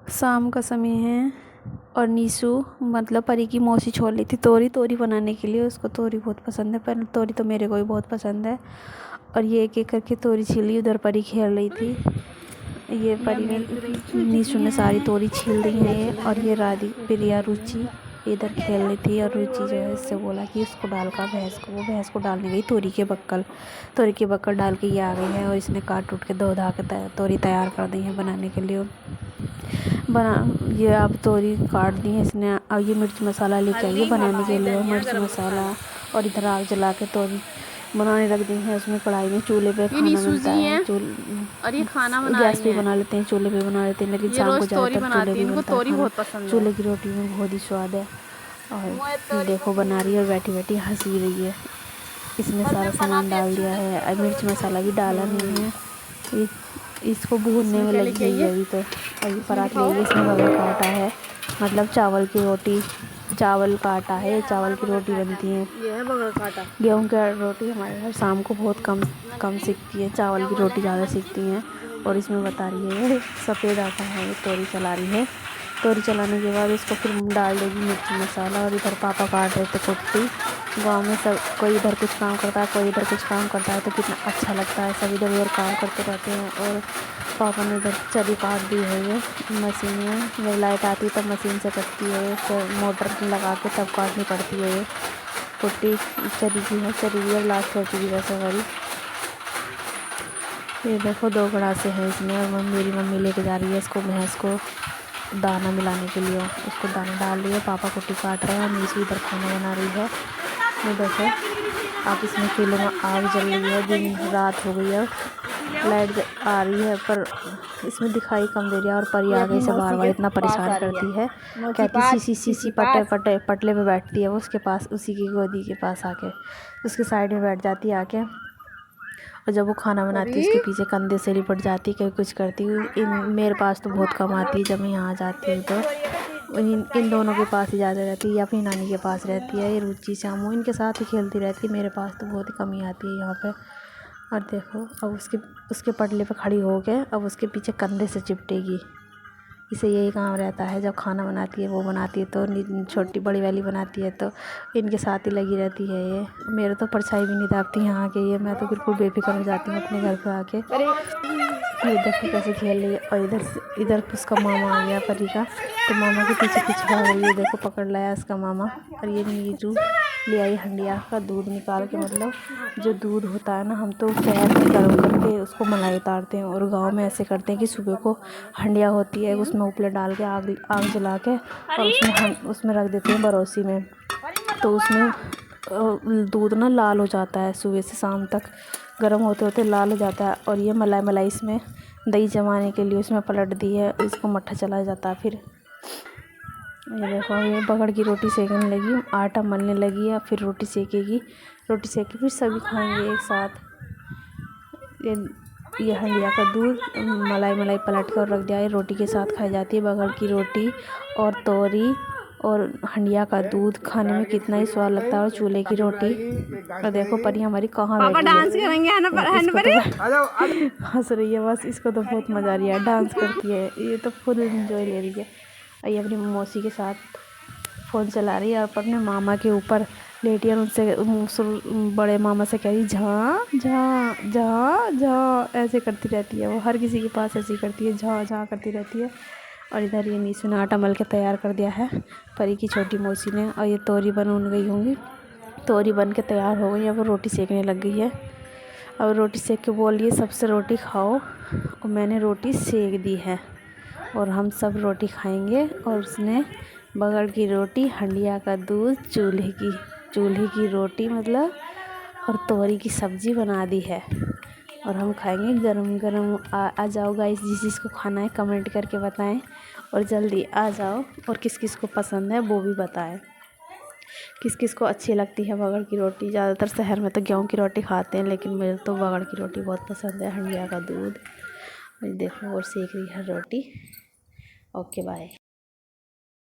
शाम का समय है और नीशु मतलब परी की मौसी छोड़ ली थी तोरी बनाने के लिए। उसको तोरी बहुत पसंद है, पर तोरी तो मेरे को भी बहुत पसंद है। और ये एक एक करके तोरी छीली, उधर परी खेल रही थी। ये परी ने नीशु ने सारी तोरी छील दी है ये। और ये राधी प्रिया रुचि इधर खेल रही थी। और रुचि जो है इससे बोला कि इसको डाल कर भैंस को, वो भैंस को डालने गई तोरी के बक्कल डाल के ये आ गई है। और इसने काट उठ के धो धा के तोरी तैयार कर दी है बनाने के लिए। ये अब तोरी काट दी है इसने। अब ये मिर्च मसाला लेके आई है बनाने के लिए, मिर्च मसाला। और इधर आग जला के तोरी बनाने रख दी है। उसमें कढ़ाई में चूल्हे पे खाना बनता है। और ये खाना गैस पे बना लेते हैं, चूल्हे पे बना लेते हैं, लेकिन शाम को ज़्यादातर चूल्हे पे बनता है खाना। चूल्हे की रोटी में बहुत ही स्वाद है। और देखो बना रही है और बैठी बैठी हंसी रही है। इसमें सारा सामान डाल दिया है, मिर्च मसाला भी डाला नहीं है। इसको भूनने में लगी गई है अभी तो। अभी परात ले इसमें बगल का आटा है, मतलब चावल की रोटी, चावल का आटा है, चावल की रोटी बनती है। ये है बगल का आटा। गेहूँ की रोटी हमारे घर शाम को बहुत कम सीखती है, चावल की रोटी ज़्यादा सीखती हैं। और इसमें बता रही है सफ़ेद आटा है, तोरी चला रही है। तोरी चलाने के बाद इसको फिर डाल देगी मिर्च मसाला। और इधर पापा काट रहे थे कुट्टी। गांव में सब कोई इधर कुछ काम करता है, कोई इधर कुछ काम करता है, तो कितना अच्छा लगता है। सब इधर उधर काम करते रहते हैं। और पापा ने इधर चरी काट दी है ये मशीन में। जब लाइट आती है तब मशीन से कटती है, फिर मोटर लगा के तब काटनी पड़ती है ये कुट्टी। चरी की है, चरी भी और लास्ट होती है वैसे वाली। ये देखो 2 गड़ासे हैं इसमें। और मेरी मम्मी लेके जा रही है इसको, भैंस को दाना मिलाने के लिए। उसको दाना डाल रही है, पापा कुट्टी काट रहे हैं और नीचे इधर खाना बना रही है। ये देखो आप इसमें चूल्हे में आग जल रही है, दिन रात हो गई है, लाइट आ रही है, पर इसमें दिखाई कम दे रही है। और परी आगे से बार बार इतना परेशान करती है, कहती सी पटले पे बैठती है वो उसके पास, उसी की गोदी के पास आके उसके साइड में बैठ जाती है आके। और जब वो खाना बनाती है उसके पीछे कंधे से लिपट जाती है, कभी कुछ करती है। मेरे पास तो बहुत कम आती है, जब मैं यहाँ जाती हूँ तो इन दोनों के पास ही ज़्यादा रहती है, या अपनी नानी के पास रहती है। ये रुचि शामू इनके साथ ही खेलती रहती है, मेरे पास तो बहुत ही कम ही आती है यहाँ पे। और देखो अब उसके पटले पे खड़ी हो गए, अब उसके पीछे कंधे से चिपटेगी। इसे यही काम रहता है, जब खाना बनाती है वो बनाती है तो छोटी बड़ी वाली बनाती है तो इनके साथ ही लगी रहती है ये। मेरे तो परछाई भी नहीं दाबती यहाँ के ये, मैं तो बिल्कुल बेफिक्र हो जाती हूँ अपने घर पे आके। ये देखो कैसे खेल रही है। और इधर उसका मामा आ गया परी का, तो मामा के पीछे पीछे भाग रही है। देखो पकड़ लाया उसका मामा। और ये नीजू ले आई हंडिया का दूध निकाल के, मतलब जो दूध होता है ना, हम तो शहर में गर्म करके उसको मलाई उतारते हैं, और गांव में ऐसे करते हैं कि सुबह को हंडिया होती है उसमें उपले डाल के आग जला के, और उसमें रख देते हैं बरोसी में। तो उसमें दूध ना लाल हो जाता है, सुबह से शाम तक गर्म होते होते लाल हो जाता है। और ये मलाई इसमें दही जमाने के लिए उसमें पलट दी है, इसको मट्ठा चला जाता है। फिर ये देखो ये बगड़ की रोटी सेकने लगी, आटा मलने लगी है, फिर रोटी सेकेगी। रोटी सेक के फिर सभी खाएंगे एक साथ। ये हंडिया का दूध मलाई पलट कर रख दिया है, रोटी के साथ खाई जाती है। बगड़ की रोटी और तोरी और हंडिया का दूध खाने में कितना ही स्वाद लगता है। और चूल्हे की रोटी। और देखो परी हमारी कहाँ बैठी है, डांस करेंगे है ना हंस रही है बस, इसको तो बहुत मज़ा आ रही है, डांस करती है ये तो फुल एंजॉय ले रही है। ये अपनी मौसी के साथ फ़ोन चला रही है और अपने मामा के ऊपर लेटी है, उनसे बड़े मामा से कह रही झा झा झा झा ऐसे करती रहती है वो। हर किसी के पास ऐसे ही करती है, झा झा करती रहती है। और इधर ये नीशु ने आटा मल के तैयार कर दिया है परी की छोटी मौसी ने। और ये तोरी बन गई होंगी, तोरी बन के तैयार हो गई है, वो रोटी सेकने लग गई है। अब रोटी सेक के बोल रही है सबसे रोटी खाओ, और मैंने रोटी सेक दी है और हम सब रोटी खाएंगे। और उसने बगड़ की रोटी, हंडिया का दूध, चूल्हे की रोटी मतलब, और तोरी की सब्ज़ी बना दी है, और हम खाएंगे गरम गरम। आ जाओ गाइस, जिस को खाना है कमेंट करके बताएं, और जल्दी आ जाओ। और किस किस को पसंद है वो भी बताएं, किस किस को अच्छी लगती है बगड़ की रोटी। ज़्यादातर शहर में तो गेहूँ की रोटी खाते हैं, लेकिन मुझे तो बगड़ की रोटी बहुत पसंद है, हंडिया का दूध। देखो और सेक रही है रोटी। Okay bye.